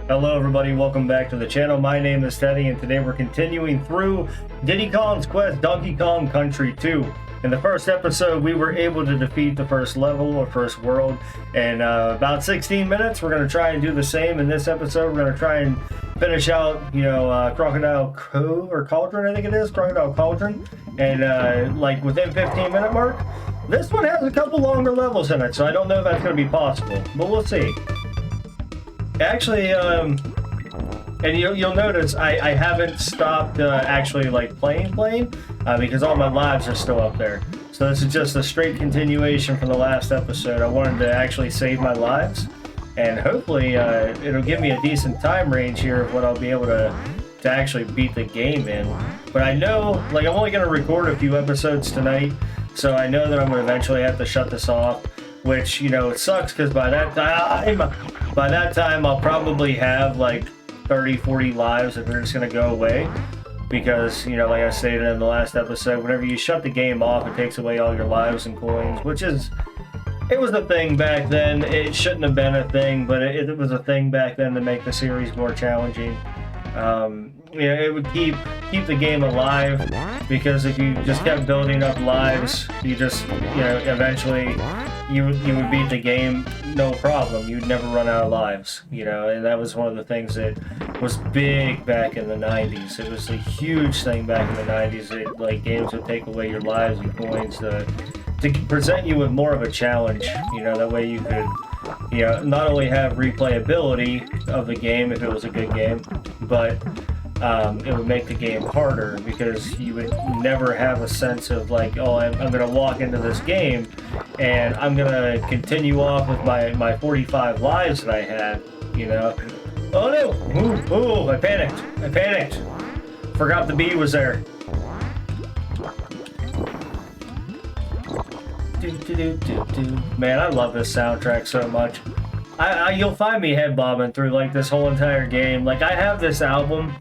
Hello everybody, welcome back to the channel. My name is Teddy and today we're continuing through Diddy Kong's Quest Donkey Kong Country 2. In the first episode we were able to defeat the first level or first world in about 16 minutes. We're going to try and do the same in this episode. We're going to try and finish out, Crocodile Cove or Cauldron, I think it is, Crocodile Cauldron. And like within 15-minute mark. This one has a couple longer levels in it, so I don't know if that's going to be possible, but we'll see. Actually, and you'll notice I haven't stopped actually like playing because all my lives are still up there. So this is just a straight continuation from the last episode. I wanted to actually save my lives, and hopefully it'll give me a decent time range here of what I'll be able to actually beat the game in. But I know, like, I'm only going to record a few episodes tonight, so I know that I'm going to eventually have to shut this off. Which, it sucks because by that time I'll probably have like 30-40 lives that are just going to go away. Because, like I stated in the last episode, whenever you shut the game off, it takes away all your lives and coins, which is, it was a thing back then. It shouldn't have been a thing, but it was a thing back then to make the series more challenging. It would keep the game alive, because if you just kept building up lives, you just, eventually you would beat the game no problem. You'd never run out of lives, and that was one of the things that was big back in the 90s. It was a huge thing back in the 90s that, like, games would take away your lives and coins to present you with more of a challenge, that way you could, not only have replayability of the game if it was a good game, but it would make the game harder, because you would never have a sense of like, oh, I'm going to walk into this game and I'm going to continue off with my 45 lives that I had, Oh no! Ooh, I panicked. Forgot the bee was there. Man, I love this soundtrack so much. You'll find me head bobbing through like this whole entire game. Like, I have this album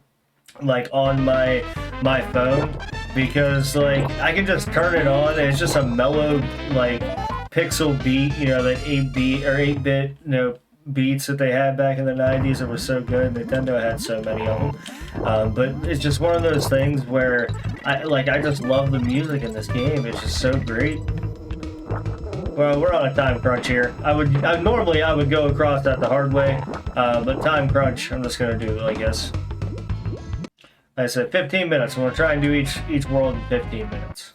like on my phone, because like I can just turn it on and it's just a mellow like pixel beat, that 8-bit beats that they had back in the 90s. It was so good. Nintendo had so many of them, but it's just one of those things where I just love the music in this game. It's just so great. Well, we're on a time crunch here. Normally I would go across that the hard way, but time crunch, I'm just gonna do it, I guess. Like I said, 15 minutes. I'm gonna try and do each world in 15 minutes.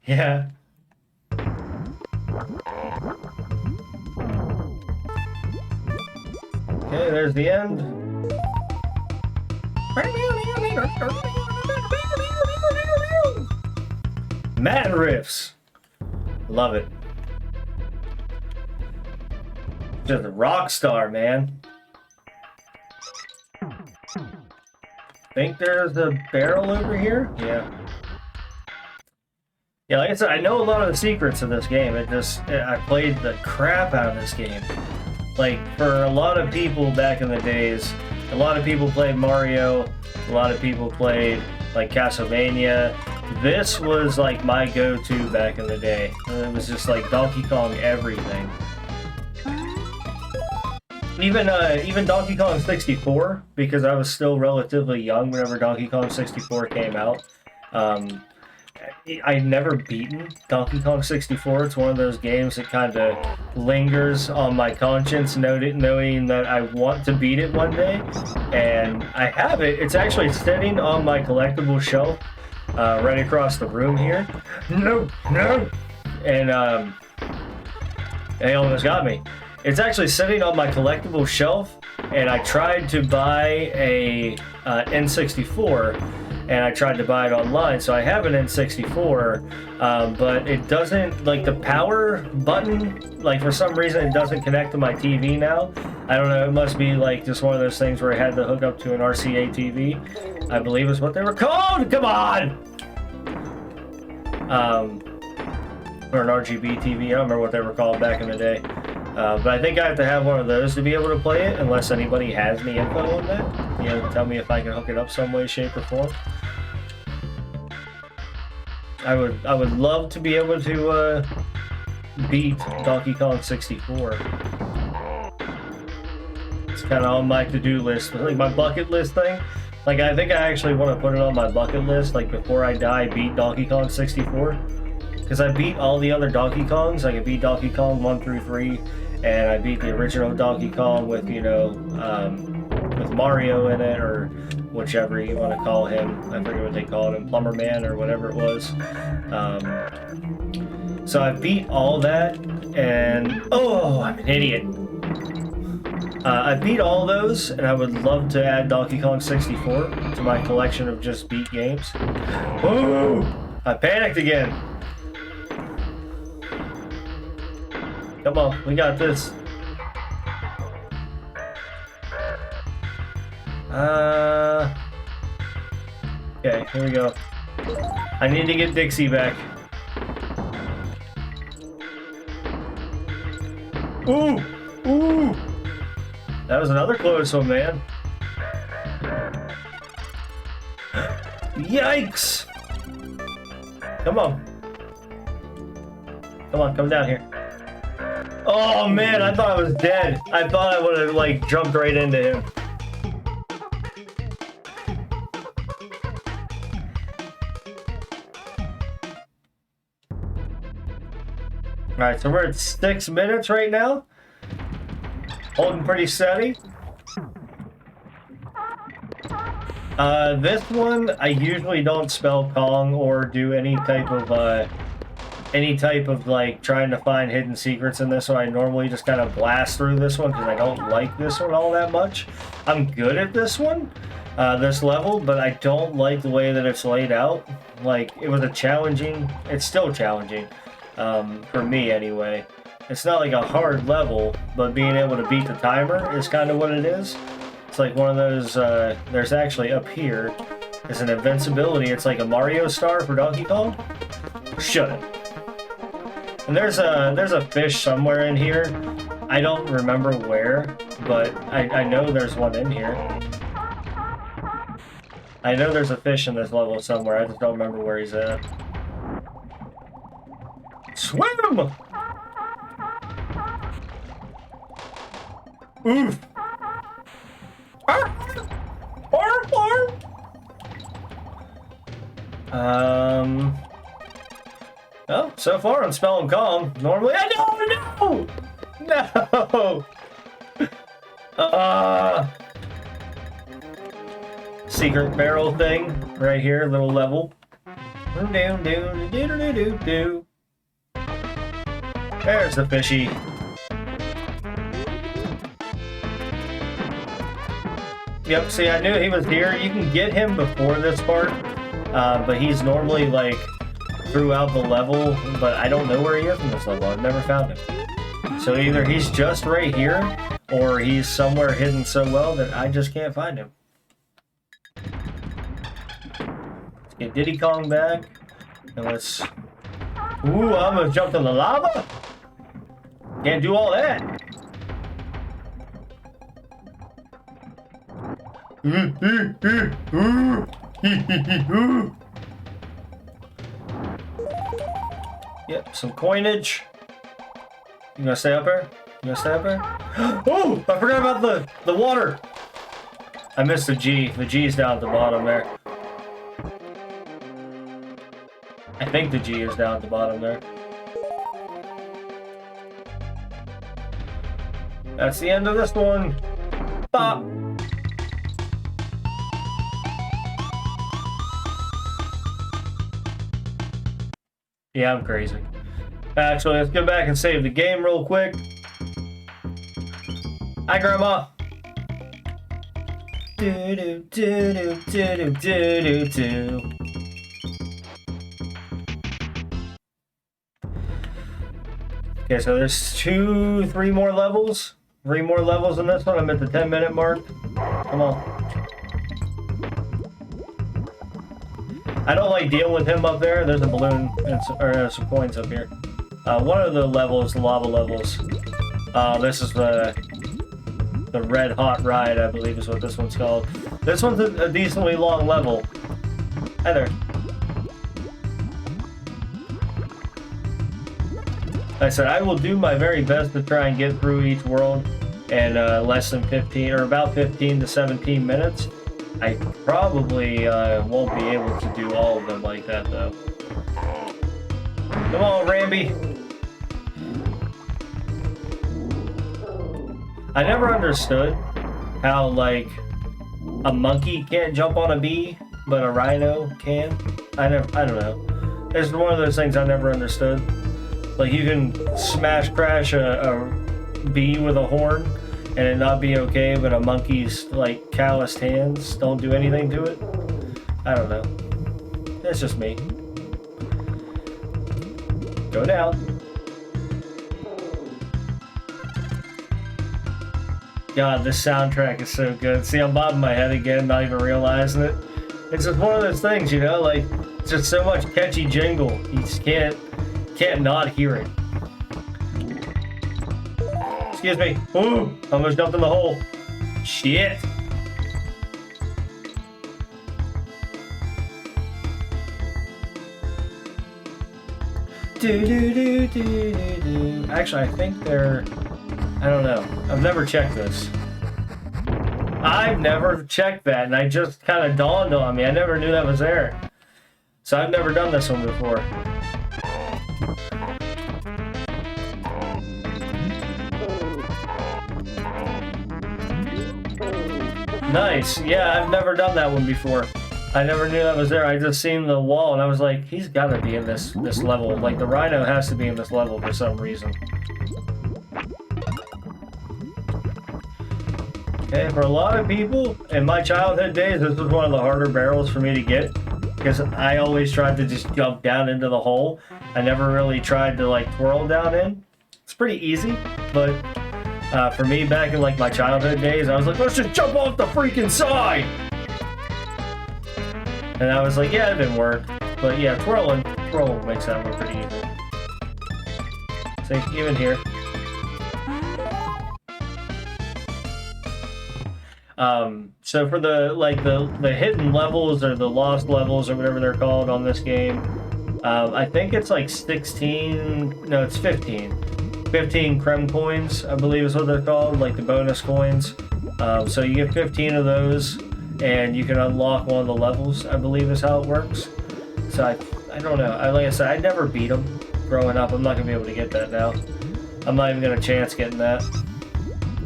Yeah. Okay, there's the end. Mad riffs. Love it. Just a rock star, man. Think there's a barrel over here? Yeah. Yeah, like I said, I know a lot of the secrets of this game. I played the crap out of this game. Like, for a lot of people back in the days, a lot of people played Mario, a lot of people played, like, Castlevania. This was, like, my go-to back in the day. It was just, like, Donkey Kong everything. Even Donkey Kong 64, because I was still relatively young whenever Donkey Kong 64 came out. I've never beaten Donkey Kong 64. It's one of those games that kind of lingers on my conscience, knowing that I want to beat it one day. And I have it. It's actually sitting on my collectible shelf right across the room here. No! And they almost got me. It's actually sitting on my collectible shelf, and I tried to buy a N64, and I tried to buy it online, so I have an N64, but it doesn't, like, the power button, like, for some reason it doesn't connect to my TV now. I don't know, it must be, like, just one of those things where I had to hook up to an RCA TV, I believe is what they were called! Come on! Or an RGB TV, I don't remember what they were called back in the day. But I think I have to have one of those to be able to play it, unless anybody has any info on that. You know, tell me if I can hook it up some way, shape, or form. I would love to be able to beat Donkey Kong 64. It's kind of on my to-do list, like my bucket list thing. Like, I think I actually want to put it on my bucket list, like, before I die, beat Donkey Kong 64. Because I beat all the other Donkey Kongs. Like, I beat Donkey Kong 1 through 3, and I beat the original Donkey Kong with, you know, with Mario in it, or whichever you want to call him. I forget what they called him, Plumber Man, or whatever it was. So I beat all that, and... Oh, I'm an idiot. I beat all those, and I would love to add Donkey Kong 64 to my collection of just beat games. Whoa! I panicked again. Come on, we got this. Okay, here we go. I need to get Dixie back. Ooh! Ooh! That was another close one, man. Yikes! Come on. Come on, come down here. Oh man, I thought I was dead. I thought I would have, like, jumped right into him. Alright, so we're at 6 minutes right now. Holding pretty steady. This one, I usually don't spell Kong or do any type of like trying to find hidden secrets in this one. I normally just kind of blast through this one because I don't like this one all that much. I'm good at this one, this level, but I don't like the way that it's laid out. Like, it was it's still challenging, for me anyway. It's not like a hard level, but being able to beat the timer is kind of what it is. It's like one of those, there's actually up here, is an invincibility. It's like a Mario star for Donkey Kong. Shut it. And there's a fish somewhere in here. I don't remember where, but I know there's one in here. I know there's a fish in this level somewhere. I just don't remember where he's at. Swim! Oof! Oh, so far I'm spelling Kong. Normally I don't know! No! Secret barrel thing right here, little level. There's the fishy. Yep, see, I knew he was here. You can get him before this part, but he's normally, like, throughout the level, but I don't know where he is in this level. I've never found him. So either he's just right here, or he's somewhere hidden so well that I just can't find him. Let's get Diddy Kong back, and let's... Ooh, I almost jumped in the lava! Can't do all that! Yep, some coinage. You gonna stay up there? You gonna stay up there? Oh! I forgot about the water! I missed the G. The G's down at the bottom there. I think the G is down at the bottom there. That's the end of this one. Bop! Yeah, I'm crazy. Actually, let's go back and save the game real quick. Hi, Grandma. Okay, so there's 3 more levels. 3 more levels in this one. I'm at the 10-minute mark. Come on. I don't like dealing with him up there. There's a balloon and some coins up here. One of the levels, the lava levels. This is the The Red Hot Ride, I believe is what this one's called. This one's a decently long level. Hi there. Like I said, I will do my very best to try and get through each world in less than 15, or about 15 to 17 minutes. I probably won't be able to do all of them like that, though. Come on, Ramby. I never understood how, like, a monkey can't jump on a bee, but a rhino can. I don't know. It's one of those things I never understood. Like, you can smash crash a bee with a horn and it not be okay, but a monkey's, like, calloused hands don't do anything to it. I don't know. That's just me. Go down. God, this soundtrack is so good. See, I'm bobbing my head again, not even realizing it. It's just one of those things, you know, like, it's just so much catchy jingle. You just can't not hear it. Excuse me. Ooh, almost jumped in the hole. Shit. Actually, I think they're... I don't know. I've never checked this. I've never checked that, and I just kind of dawned on me. I never knew that was there. So I've never done this one before. Nice. Yeah, I've never done that one before. I never knew that was there. I just seen the wall, and I was like, he's got to be in this level. Like, the rhino has to be in this level for some reason. Okay, for a lot of people, in my childhood days, this was one of the harder barrels for me to get, because I always tried to just jump down into the hole. I never really tried to, like, twirl down in. It's pretty easy, but for me, back in, like, my childhood days, I was like, let's just jump off the freaking side! And I was like, yeah, it didn't work. But yeah, twirling makes that one pretty easy. See, even here. So for the hidden levels or the lost levels or whatever they're called on this game, I think it's like 16, no, it's 15. 15 creme coins, I believe is what they're called, like the bonus coins. So you get 15 of those and you can unlock one of the levels, I believe is how it works. So I don't know. Like I said, I never beat them growing up. I'm not going to be able to get that now. I'm not even going to chance getting that.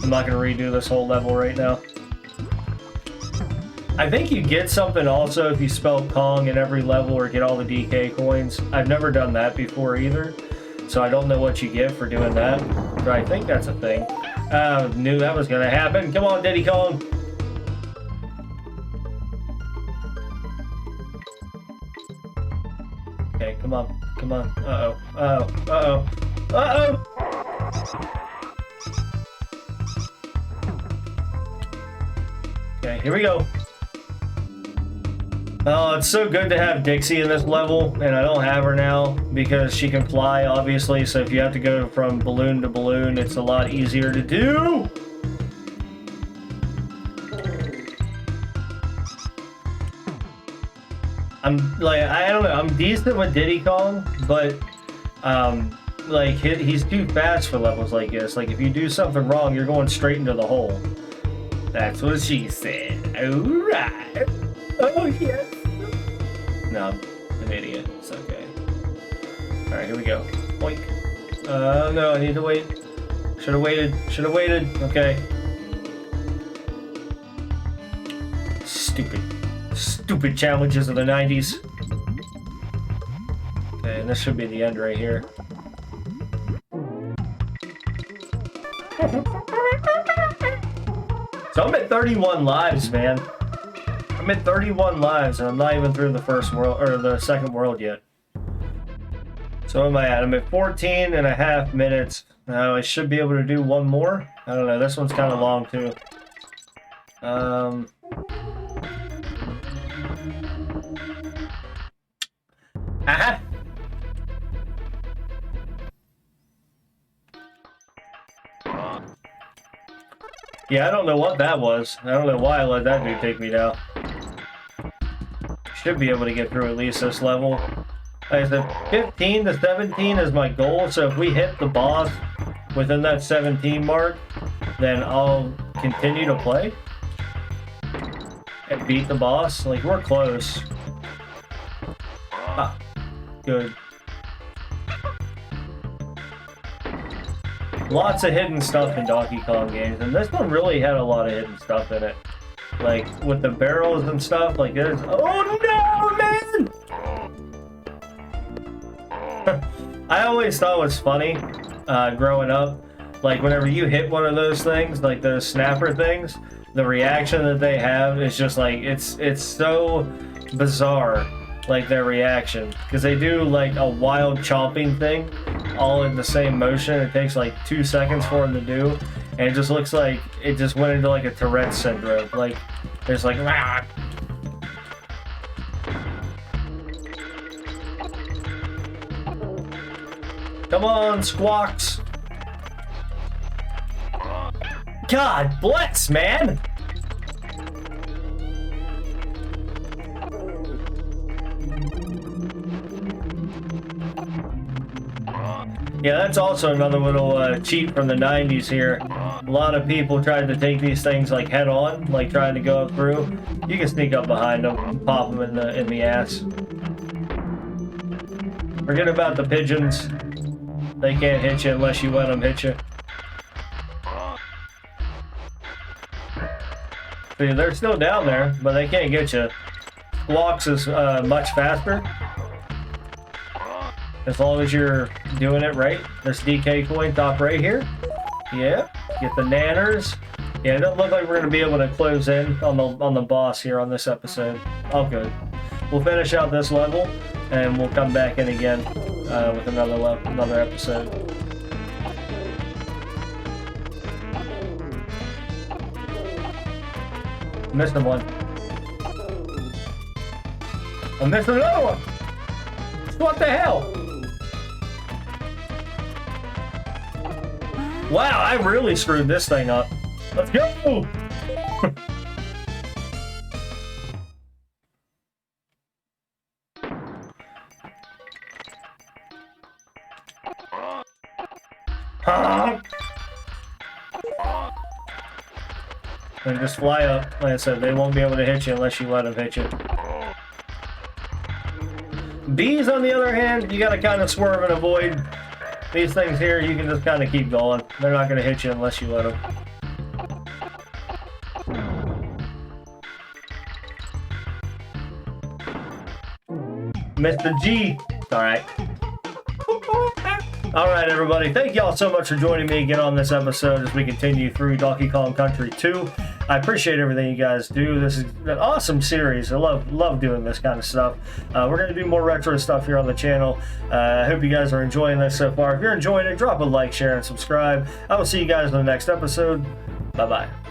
I'm not going to redo this whole level right now. I think you get something also if you spell Kong in every level or get all the DK coins. I've never done that before either, so I don't know what you get for doing that, but I think that's a thing. Knew that was gonna happen. Come on, Diddy Kong. Okay, come on, come on. Uh-oh, uh-oh, uh-oh, uh-oh! Okay, here we go. Oh, it's so good to have Dixie in this level, and I don't have her now because she can fly, obviously, so if you have to go from balloon to balloon, it's a lot easier to do! I'm, like, I don't know, I'm decent with Diddy Kong, but, like, he's too fast for levels like this. Like, if you do something wrong, you're going straight into the hole. That's what she said. Alright. Oh, yes. No, I'm an idiot. It's okay. Alright, here we go. Boink. No, I need to wait. Should've waited. Should've waited. Okay. Stupid challenges of the 90s. Okay, and this should be the end right here. So I'm at 31 lives, man. I'm at 31 lives, and I'm not even through the first world, or the second world yet. So what am I at? I'm at 14 and a half minutes. Now I should be able to do one more. I don't know, this one's kind of long too. Aha! Yeah, I don't know what that was. I don't know why I let that dude take me down. Should be able to get through at least this level. Like I said, 15 to 17 is my goal, so if we hit the boss within that 17 mark, then I'll continue to play and beat the boss. Like, we're close. Ah, good. Lots of hidden stuff in Donkey Kong games, and this one really had a lot of hidden stuff in it. Like, with the barrels and stuff, like there's... Oh no, man! I always thought it was funny, growing up, like whenever you hit one of those things, like those snapper things, the reaction that they have is just like, it's so bizarre, like their reaction, because they do like a wild chomping thing, all in the same motion. It takes like 2 seconds for them to do, and it just looks like it just went into like a Tourette syndrome, like, there's like, rah! Come on, Squawks. God bless, man. Yeah, that's also another little cheat from the 90s here. A lot of people tried to take these things like head on, like trying to go through. You can sneak up behind them and pop them in the ass. Forget about the pigeons. They can't hit you unless you let them hit you. See, they're still down there, but they can't get you. Squawks is much faster. As long as you're doing it right. This DK coin top right here. Yeah, get the nanners. Yeah, it doesn't look like we're gonna be able to close in on the boss here on this episode. Oh, good. We'll finish out this level, and we'll come back in again with another episode. Missing one. I'm missing another one. What the hell? Wow, I really screwed this thing up. Let's go! And just fly up. Like I said, they won't be able to hit you unless you let them hit you. Bees, on the other hand, you gotta kind of swerve and avoid. These things here, you can just kind of keep going. They're not gonna hit you unless you let them. Mr. G. Alright. Alright, everybody. Thank y'all so much for joining me again on this episode as we continue through Donkey Kong Country 2. I appreciate everything you guys do. This is an awesome series. I love doing this kind of stuff. We're going to do more retro stuff here on the channel. I hope you guys are enjoying this so far. If you're enjoying it, drop a like, share, and subscribe. I will see you guys in the next episode. Bye-bye.